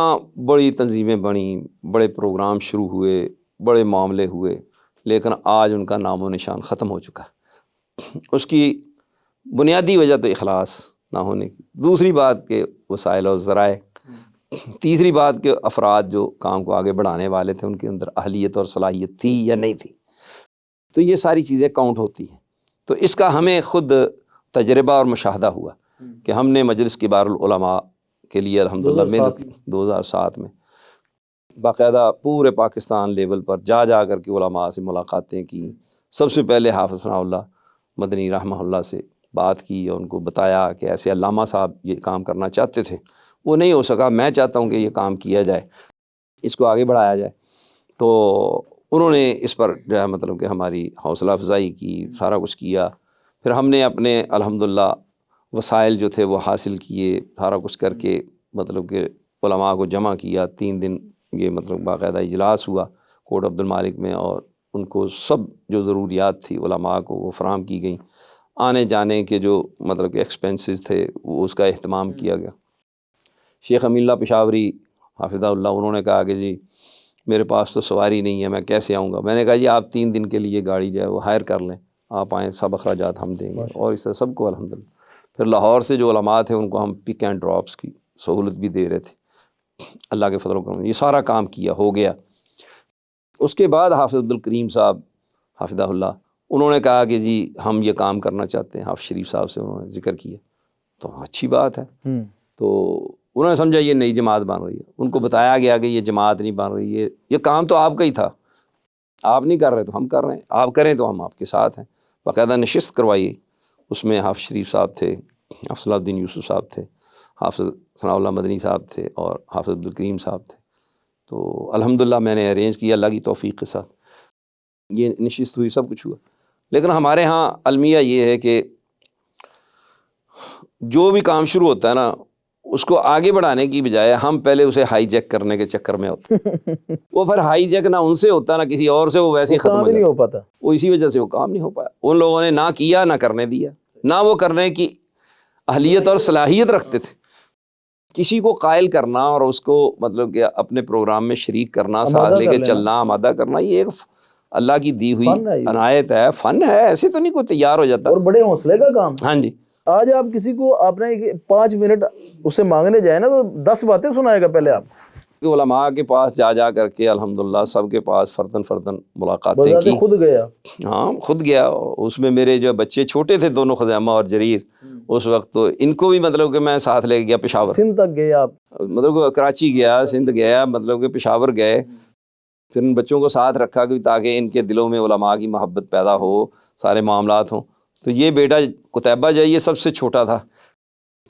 بڑی تنظیمیں بنیں, بڑے پروگرام شروع ہوئے, بڑے معاملے ہوئے, لیکن آج ان کا نام و نشان ختم ہو چکا ہے. اس کی بنیادی وجہ تو اخلاص نہ ہونے کی, دوسری بات کہ وسائل اور ذرائع, تیسری بات کہ افراد جو کام کو آگے بڑھانے والے تھے ان کے اندر اہلیت اور صلاحیت تھی یا نہیں تھی. تو یہ ساری چیزیں کاؤنٹ ہوتی ہیں. تو اس کا ہمیں خود تجربہ اور مشاہدہ ہوا کہ ہم نے مجلس کبار العلماء کے لیے الحمدللہ محنت 2007 میں باقاعدہ پورے پاکستان لیول پر جا کر کے علماء سے ملاقاتیں کی. سب سے پہلے حافظ ثناء اللہ مدنی رحمہ اللہ سے بات کی اور ان کو بتایا کہ ایسے علامہ صاحب یہ کام کرنا چاہتے تھے, وہ نہیں ہو سکا, میں چاہتا ہوں کہ یہ کام کیا جائے, اس کو آگے بڑھایا جائے. تو انہوں نے اس پر جو ہے مطلب کہ ہماری حوصلہ افزائی کی, سارا کچھ کیا. پھر ہم نے اپنے الحمدللہ وسائل جو تھے وہ حاصل کیے, سارا کچھ کر کے مطلب کہ علماء کو جمع کیا. 3 دن یہ مطلب باقاعدہ اجلاس ہوا کوٹ عبد المالک میں, اور ان کو سب جو ضروریات تھی علماء کو وہ فراہم کی گئیں. آنے جانے کے جو مطلب کہ ایکسپینسز تھے وہ اس کا اہتمام کیا گیا. شیخ امین اللہ پشاوری حافظہ اللہ, انہوں نے کہا کہ جی میرے پاس تو سواری نہیں ہے, میں کیسے آؤں گا. میں نے کہا جی آپ 3 دن کے لیے گاڑی جو ہے وہ ہائر کر لیں, آپ آئیں, سب اخراجات ہم دیں گے. اور اس طرح سب کو الحمدللہ. پھر لاہور سے جو علماء تھے ان کو ہم پک اینڈ ڈراپس کی سہولت بھی دے رہے تھے. اللہ کے فضل و کرم یہ سارا کام کیا, ہو گیا. اس کے بعد حافظ عبدالکریم صاحب حافظہ اللہ, انہوں نے کہا کہ جی ہم یہ کام کرنا چاہتے ہیں. حافظ شریف صاحب سے انہوں نے ذکر کیا, تو اچھی بات ہے. تو انہوں نے سمجھا یہ نئی جماعت بن رہی ہے. ان کو بتایا گیا کہ یہ جماعت نہیں بن رہی ہے, یہ کام تو آپ کا ہی تھا, آپ نہیں کر رہے تو ہم کر رہے ہیں, آپ کریں تو ہم آپ کے ساتھ ہیں. باقاعدہ نشست کروائی, اس میں حافظ شریف صاحب تھے, حافظ صلاح الدین یوسف صاحب تھے, حافظ ثناء اللہ مدنی صاحب تھے, اور حافظ عبدالکریم صاحب تھے. تو الحمدللہ میں نے ارینج کیا اللہ کی توفیق کے ساتھ, یہ نشست ہوئی, سب کچھ ہوا. لیکن ہمارے ہاں المیہ یہ ہے کہ جو بھی کام شروع ہوتا ہے نا, اس کو آگے بڑھانے کی بجائے ہم پہلے اسے ہائی جیک کرنے کے چکر میں ہوتے ہیں. وہ پھر ہائی جیک نہ ان سے ہوتا نہ کسی اور سے, وہ ویسے ہی ختم نہیں ہو پاتا. وہ اسی وجہ سے وہ کام نہیں ہو پایا. ان لوگوں نے نہ کیا نہ کرنے دیا, نہ وہ کرنے کی اہلیت اور صلاحیت رکھتے تھے. کسی کو قائل کرنا اور اس کو مطلب کہ اپنے پروگرام میں شریک کرنا, ساتھ لے کے چلنا, آمادہ کرنا, یہ ایک اللہ کی دی ہوئی عنایت ہے, فن ہے. ایسے تو نہیں کوئی تیار ہو جاتا, اور بڑے حوصلے کا کام. ہاں جی. آج آپ کسی کو آپ نے 5 منٹ اسے مانگنے جائے نا, تو 10 باتیں سنائے گا پہلے. آپ علماء کے پاس جا کر کے الحمدللہ سب کے پاس فردن ملاقاتیں کی. خود گیا. ہاں خود گیا. اس میں میرے جو بچے چھوٹے تھے دونوں, خزیمہ اور جریر, اس وقت تو ان کو بھی مطلب کہ میں ساتھ لے گیا پشاور, سندھ تک گئے آپ, مطلب کہ کراچی گیا, سندھ گیا, مطلب کہ پشاور گئے. پھر ان بچوں کو ساتھ رکھا کہ تاکہ ان کے دلوں میں علماء کی محبت پیدا ہو, سارے معاملات ہوں. تو یہ بیٹا قتیبہ جو یہ سب سے چھوٹا تھا,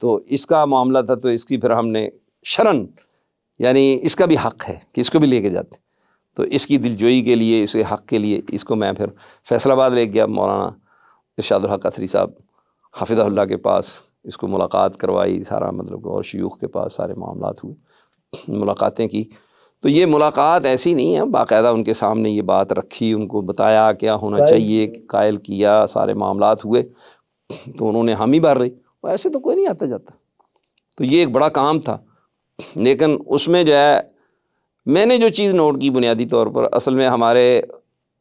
تو اس کا معاملہ تھا, تو اس کی پھر ہم نے شرن یعنی اس کا بھی حق ہے کہ اس کو بھی لے کے جاتے. تو اس کی دلجوئی کے لیے, اس کے حق کے لیے اس کو میں پھر فیصل آباد لے گیا, مولانا ارشاد الحق اثری صاحب حافظہ اللہ کے پاس, اس کو ملاقات کروائی, سارا مطلب اور شیوخ کے پاس سارے معاملات ہوئے, ملاقاتیں کی. تو یہ ملاقات ایسی نہیں ہے, باقاعدہ ان کے سامنے یہ بات رکھی, ان کو بتایا کیا ہونا چاہیے, قائل کیا, سارے معاملات ہوئے. تو انہوں نے حامی بھر رہی. ایسے تو کوئی نہیں آتا جاتا. تو یہ ایک بڑا کام تھا. لیکن اس میں جو ہے میں نے جو چیز نوٹ کی بنیادی طور پر, اصل میں ہمارے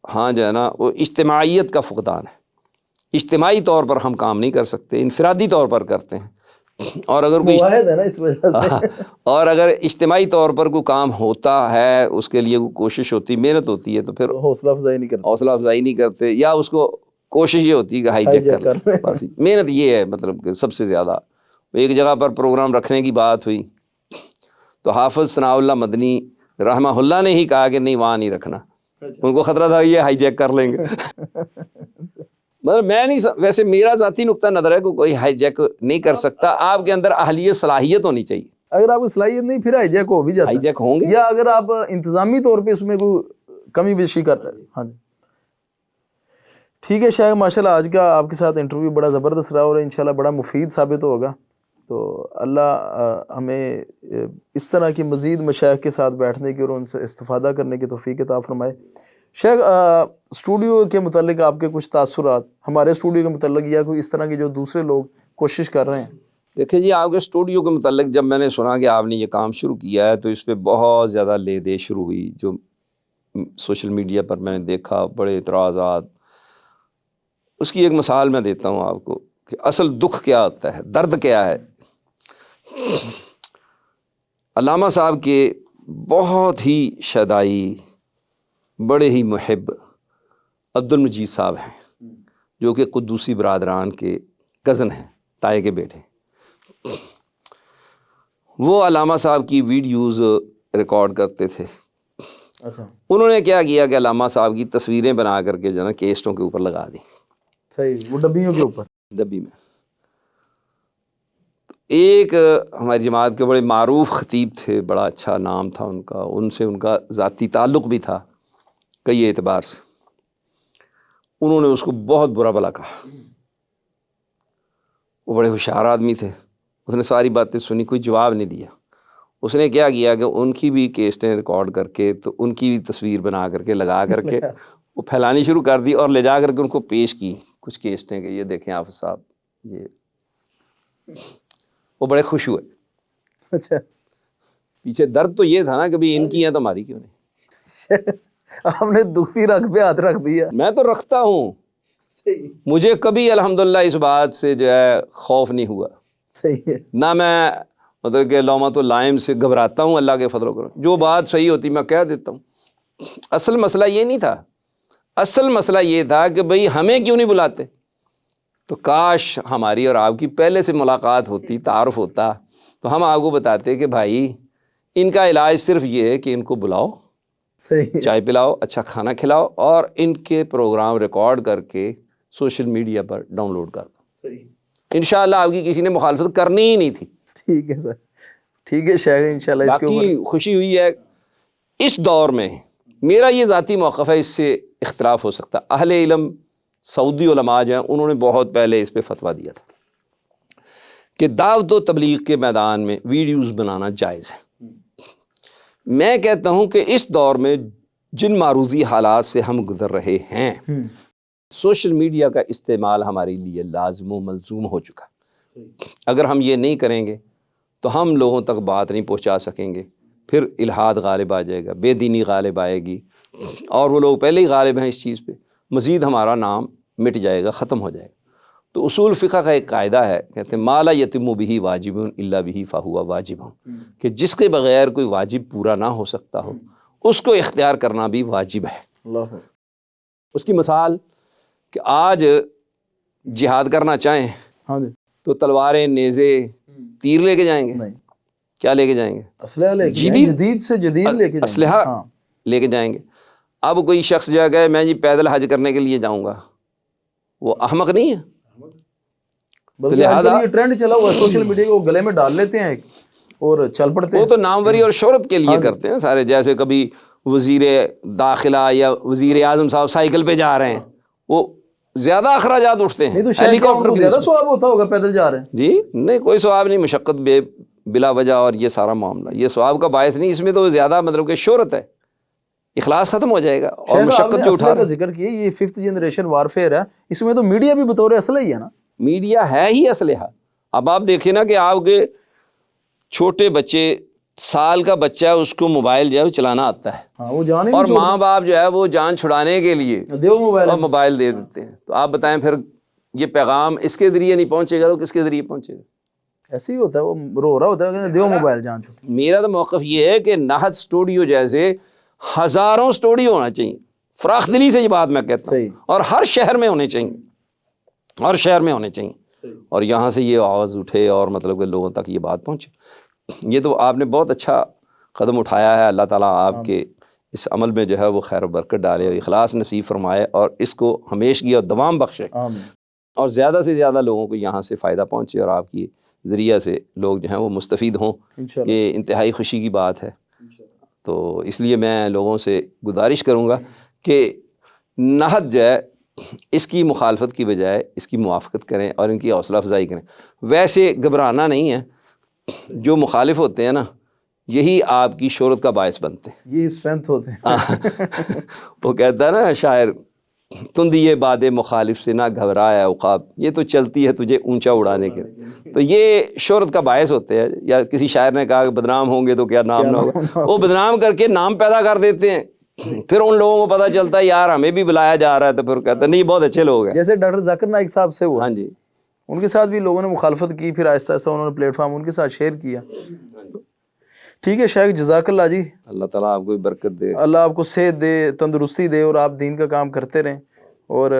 ہاں جو ہے نا وہ اجتماعیت کا فقدان ہے. اجتماعی طور پر ہم کام نہیں کر سکتے, انفرادی طور پر کرتے ہیں. اور اگر کوئی واحد ہے نا اس وجہ سے. اور اگر اجتماعی طور پر کوئی کام ہوتا ہے, اس کے لیے کوئی کوشش ہوتی, محنت ہوتی ہے, تو پھر حوصلہ افزائی نہیں کرتے, یا اس کو کوشش یہ ہوتی ہے کہ ہائی جیک کر لیں. بس محنت یہ ہے مطلب کہ سب سے زیادہ. ایک جگہ پر پروگرام رکھنے کی بات ہوئی, تو حافظ ثناء اللہ مدنی رحمہ اللہ نے ہی کہا کہ نہیں وہاں نہیں رکھنا. ان کو خطرہ تھا یہ ہائی جیک کر لیں گے. مطلب میں نہیں, ویسے میرا ذاتی نقطہ نظر ہے کہ کوئی ہائی جیک نہیں کر سکتا. آپ کے اندر اہلیت صلاحیت ہونی چاہیے. اگر آپ کی صلاحیت نہیں, پھر ہائی جیک ہو بھی جاتا, ہائی جیک ہوں گے, یا اگر آپ انتظامی طور پہ اس میں کوئی کمی بیشی کر رہے ہیں. ہاں جی ٹھیک ہے شیخ, ماشاءاللہ آج کا آپ کے ساتھ انٹرویو بڑا زبردست رہا, اور انشاءاللہ بڑا مفید ثابت ہوگا. تو اللہ ہمیں اس طرح کی مزید مشائخ کے ساتھ بیٹھنے کی اور ان سے استفادہ کرنے کی توفیق عطا فرمائے. شیخ اسٹوڈیو کے متعلق آپ کے کچھ تاثرات ہمارے اسٹوڈیو کے متعلق, یا کوئی اس طرح کی جو دوسرے لوگ کوشش کر رہے ہیں؟ دیکھیں جی, آپ کے اسٹوڈیو کے متعلق جب میں نے سنا کہ آپ نے یہ کام شروع کیا ہے, تو اس پہ بہت زیادہ لے دے شروع ہوئی. جو سوشل میڈیا پر میں نے دیکھا, بڑے اعتراضات. اس کی ایک مثال میں دیتا ہوں آپ کو کہ اصل دکھ کیا ہوتا ہے, درد کیا ہے. علامہ صاحب کے بہت ہی شیدائی, بڑے ہی محب عبد المجید صاحب ہیں, جو کہ قدوسی برادران کے کزن ہیں، تائے کے بیٹے. وہ علامہ صاحب کی ویڈیوز ریکارڈ کرتے تھے. اچھا انہوں نے کیا کیا کہ علامہ صاحب کی تصویریں بنا کر کے جو ہے نا کیسٹوں کے اوپر لگا دی، صحیح، وہ ڈبیوں کے اوپر. ڈبی میں. ایک ہماری جماعت کے بڑے معروف خطیب تھے، بڑا اچھا نام تھا ان کا، ان سے ان کا ذاتی تعلق بھی تھا کئی اعتبار سے. انہوں نے اس کو بہت برا بھلا کہا. وہ بڑے ہوشیار آدمی تھے، اس نے ساری باتیں سنی، کوئی جواب نہیں دیا. اس نے کیا کیا کہ ان کی بھی کیسٹیں ریکارڈ کر کے تو ان کی بھی تصویر بنا کر کے لگا کر کے وہ پھیلانی شروع کر دی اور لے جا کر کے ان کو پیش کی کچھ کیسٹیں کہ یہ دیکھیں حافظ صاحب. یہ وہ بڑے خوش ہوئے. اچھا پیچھے درد تو یہ تھا نا کہ بھئی ان کی ہیں تو ہماری کیوں نہیں. آپ نے دکھتی رکھ پہ ہاتھ رکھ دیا. میں تو رکھتا ہوں، صحیح مجھے کبھی الحمدللہ اس بات سے جو ہے خوف نہیں ہوا، صحیح ہے. نہ میں مطلب کہ لومۃ اللائم سے گھبراتا ہوں. اللہ کے فضل و کرم جو بات صحیح ہوتی میں کہہ دیتا ہوں. اصل مسئلہ یہ نہیں تھا، اصل مسئلہ یہ تھا کہ بھئی ہمیں کیوں نہیں بلاتے. تو کاش ہماری اور آپ کی پہلے سے ملاقات ہوتی، تعارف ہوتا، تو ہم آپ کو بتاتے کہ بھائی ان کا علاج صرف یہ ہے کہ ان کو بلاؤ، صحیح چائے پلاؤ، اچھا کھانا کھلاؤ اور ان کے پروگرام ریکارڈ کر کے سوشل میڈیا پر ڈاؤن لوڈ کر دو. صحیح. انشاءاللہ آپ کی کسی نے مخالفت کرنی ہی نہیں تھی. ٹھیک ہے سر، ٹھیک ہے شیخ، انشاءاللہ اس کے اوپر باقی خوشی ہوئی ہے اس دور میں. میرا یہ ذاتی موقف ہے، اس سے اختلاف ہو سکتا. اہل علم سعودی علماء جو ہیں انہوں نے بہت پہلے اس پہ فتویٰ دیا تھا کہ دعوت و تبلیغ کے میدان میں ویڈیوز بنانا جائز ہے. میں کہتا ہوں کہ اس دور میں جن معروضی حالات سے ہم گزر رہے ہیں، سوشل میڈیا کا استعمال ہمارے لیے لازم و ملزوم ہو چکا. اگر ہم یہ نہیں کریں گے تو ہم لوگوں تک بات نہیں پہنچا سکیں گے. پھر الحاد غالب آ جائے گا، بے دینی غالب آئے گی، اور وہ لوگ پہلے ہی غالب ہیں اس چیز پہ. مزید ہمارا نام مٹ جائے گا، ختم ہو جائے گا. تو اصول فقہ کا ایک قاعدہ ہے، کہتے ہیں ما لا یتم بہ واجب الا بہ فہو واجب، کہ جس کے بغیر کوئی واجب پورا نہ ہو سکتا ہو اس کو اختیار کرنا بھی واجب ہے. اللہ. اس کی مثال کہ آج جہاد کرنا چاہیں ہاں جی. تو تلواریں، نیزے، تیر لے کے جائیں گے؟ نہیں. کیا لے کے جائیں گے؟ اسلحہ لے کے جائیں، جدید سے جدید لے کے جائیں گے. اسلحہ ہاں لے کے جائیں گے. اب کوئی شخص جو ہے میں جی پیدل حج کرنے کے لیے جاؤں گا، وہ احمق نہیں ہے؟ بلکہ آج کل یہ ٹرینڈ چلا ہوا ہے سوشل میڈیا کو گلے میں ڈال لیتے ہیں اور چل پڑتے ہیں. وہ تو ناموری اور شہرت کے لیے کرتے ہیں سارے. جیسے کبھی وزیر داخلہ یا وزیر اعظم صاحب سائیکل پہ جا رہے ہیں، وہ زیادہ اخراجات اٹھتے ہیں. ہیلی کاپٹر زیادہ ثواب ہوتا ہوگا پیدل جا رہے ہیں. جی نہیں، کوئی ثواب نہیں، مشقت بلا وجہ اور یہ سارا معاملہ یہ ثواب کا باعث نہیں. اس میں تو زیادہ مطلب کہ شہرت ہے، اخلاص ختم ہو جائے گا. اور مشقت جو اٹھا رہے ہیں، ذکر کیا یہ 5th جنریشن وارفیئر ہے، اس میں تو میڈیا بھی بطور اسلحہ ہی ہے نا. میڈیا ہے ہی اسلحہ. اب آپ دیکھیں نا کہ آپ کے چھوٹے بچے، سال کا بچہ ہے، اس کو موبائل جو ہے چلانا آتا ہے، وہ جان اور ماں باپ جو ہے وہ جان چھڑانے کے لیے اور موبائل دے دیتے ہیں. تو آپ بتائیں پھر یہ پیغام اس کے ذریعے نہیں پہنچے گا تو کس کے ذریعے پہنچے گا؟ ایسے ہی ہوتا ہے، وہ رو رہا ہوتا ہے دیو موبائل جان چھوڑ. میرا تو موقف یہ ہے کہ نہت اسٹوڈیو جیسے ہزاروں اسٹوڈیو ہونا چاہیے. فراخ دلی سے یہ بات میں کہتا ہوں، اور ہر شہر میں ہونے چاہیے، ہر شہر میں ہونے چاہیے، اور یہاں سے یہ آواز اٹھے اور مطلب کہ لوگوں تک یہ بات پہنچے. یہ تو آپ نے بہت اچھا قدم اٹھایا ہے. اللہ تعالیٰ آپ کے اس عمل میں جو ہے وہ خیر و برکت ڈالے، اخلاص نصیب فرمائے، اور اس کو ہمیشگی اور دوام بخشے، اور زیادہ سے زیادہ لوگوں کو یہاں سے فائدہ پہنچے، اور آپ کی ذریعہ سے لوگ جو ہیں وہ مستفید ہوں. یہ انتہائی خوشی کی بات ہے. تو اس لیے میں لوگوں سے گزارش کروں گا کہ نہت جو ہے اس کی مخالفت کی بجائے اس کی موافقت کریں اور ان کی حوصلہ افزائی کریں. ویسے گھبرانا نہیں ہے، جو مخالف ہوتے ہیں نا یہی آپ کی شہرت کا باعث بنتے ہیں، یہ اسٹرینتھ ہوتے ہیں. وہ کہتا ہے نا شاعر، تندیے باد مخالف سے نہ گھبرایا عقاب، یہ تو چلتی ہے تجھے اونچا اڑانے کے. تو یہ شہرت کا باعث ہوتے ہیں. یا کسی شاعر نے کہا کہ بدنام ہوں گے تو کیا نام نہ ہوگا. وہ بدنام کر کے نام پیدا کر دیتے ہیں، پھر ان لوگوں کو پتہ چلتا ہے یار ہمیں بھی بلایا جا رہا ہے، تو پھر کہتا ہے نہیں بہت اچھے لوگ ہیں. جیسے ڈاکٹر ذاکر نائک صاحب سے ہوا. ہاں جی، ان کے ساتھ بھی لوگوں نے مخالفت کی، پھر آہستہ آہستہ انہوں نے پلیٹ فارم ان کے ساتھ شیئر کیا. ٹھیک ہے شیخ، جزاک اللہ جی. اللہ تعالیٰ آپ کو برکت دے، اللہ آپ کو صحت دے، تندرستی دے، اور آپ دین کا کام کرتے رہیں. اور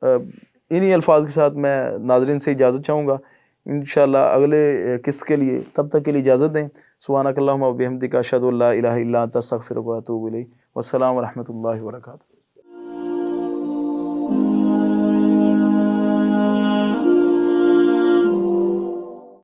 انہی الفاظ کے ساتھ میں ناظرین سے اجازت چاہوں گا. انشاءاللہ اگلے قسط کے لیے تب تک کے لیے اجازت دیں. سبحانک اللہم و بحمدک اشہد ان لا الہ الا انت استغفرک و اتوب الیک. والسلام ورحمۃ اللہ وبرکاتہ.